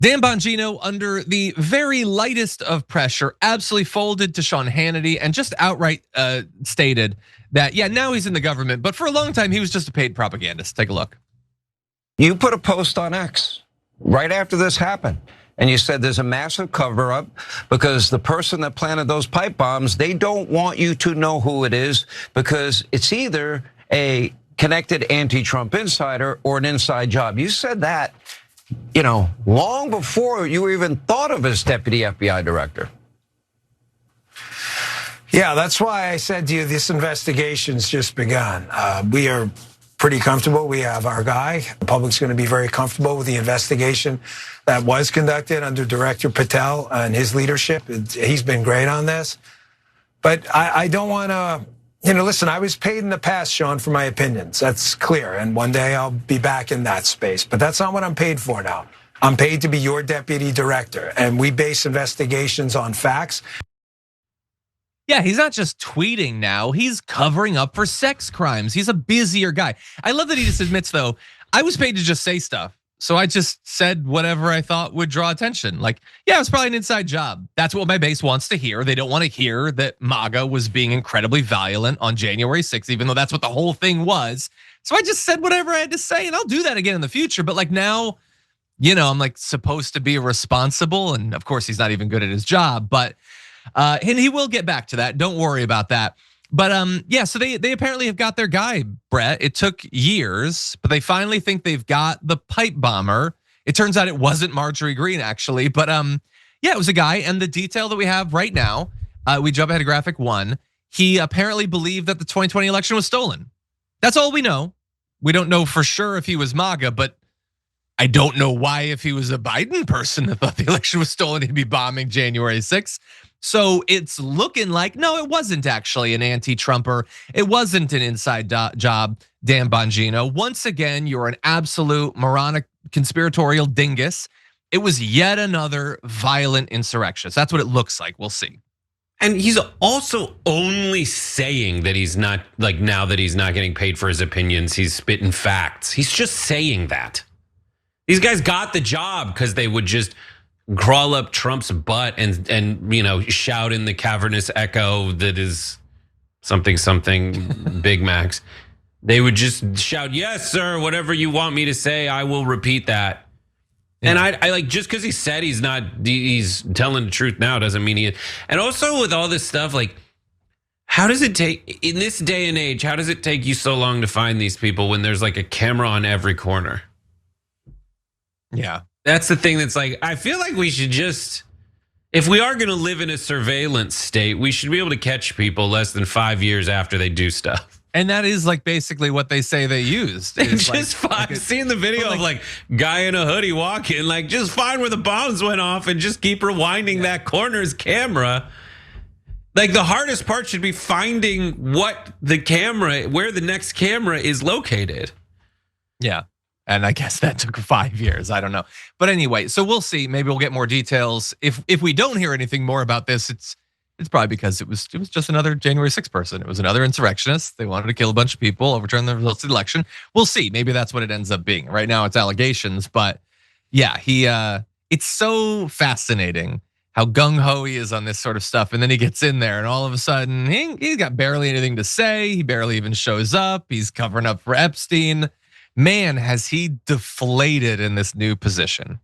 Dan Bongino, under the very lightest of pressure, absolutely folded to Sean Hannity and just outright stated that, yeah, now he's in the government, but for a long time he was just a paid propagandist. Take a look. You put a post on X right after this happened, and you said there's a massive cover up because the person that planted those pipe bombs, they don't want you to know who it is because it's either a connected anti-Trump insider or an inside job. You said that, long before you even thought of as deputy FBI director. Yeah, that's why I said to you, this investigation's just begun. We are pretty comfortable. We have our guy. The public's going to be very comfortable with the investigation that was conducted under Director Patel and his leadership. He's been great on this. But I don't want to, listen, I was paid in the past, Sean, for my opinions. That's clear. And one day I'll be back in that space. But that's not what I'm paid for now. I'm paid to be your deputy director. And we base investigations on facts. Yeah, he's not just tweeting now, he's covering up for sex crimes. He's a busier guy. I love that he just admits, though, I was paid to just say stuff. So I just said whatever I thought would draw attention. Like, yeah, it's probably an inside job. That's what my base wants to hear. They don't want to hear that MAGA was being incredibly violent on January 6th, even though that's what the whole thing was. So I just said whatever I had to say, and I'll do that again in the future. But like now, I'm like supposed to be responsible. And of course, he's not even good at his job, but and he will get back to that. Don't worry about that. But yeah, so they apparently have got their guy, Brett. It took years, but they finally think they've got the pipe bomber. It turns out it wasn't Marjorie Greene, actually. But yeah, it was a guy. And the detail that we have right now, we jump ahead to graphic 1. He apparently believed that the 2020 election was stolen. That's all we know. We don't know for sure if he was MAGA, but I don't know why, if he was a Biden person that thought the election was stolen, he'd be bombing January 6th. So it's looking like, no, it wasn't actually an anti-Trumper. It wasn't an inside job, Dan Bongino. Once again, you're an absolute moronic conspiratorial dingus. It was yet another violent insurrection. So that's what it looks like. We'll see. And he's also only saying that he's not, like now that he's not getting paid for his opinions, he's spitting facts. He's just saying that. These guys got the job because they would just crawl up Trump's butt and shout in the cavernous echo that is something Big Macs. They would just shout, "Yes, sir, whatever you want me to say, I will repeat that." Yeah. And I like, just because he said he's telling the truth now doesn't mean he is. And also with all this stuff, like, how does it take, in this day and age, how does it take you so long to find these people when there's like a camera on every corner? Yeah. That's the thing that's like, I feel like we should just, if we are gonna live in a surveillance state, we should be able to catch people less than 5 years after they do stuff. And that is like basically what they say they used. I've seen the video of like guy in a hoodie walking, like just find where the bombs went off and just keep rewinding that corner's camera. Like the hardest part should be finding where the next camera is located. Yeah. And I guess that took 5 years. I don't know. But anyway, so we'll see. Maybe we'll get more details. If we don't hear anything more about this, it's probably because it was just another January 6th person. It was another insurrectionist. They wanted to kill a bunch of people, overturn the results of the election. We'll see. Maybe that's what it ends up being. Right now it's allegations, but yeah, it's so fascinating how gung-ho he is on this sort of stuff. And then he gets in there and all of a sudden he's got barely anything to say. He barely even shows up. He's covering up for Epstein. Man, has he deflated in this new position.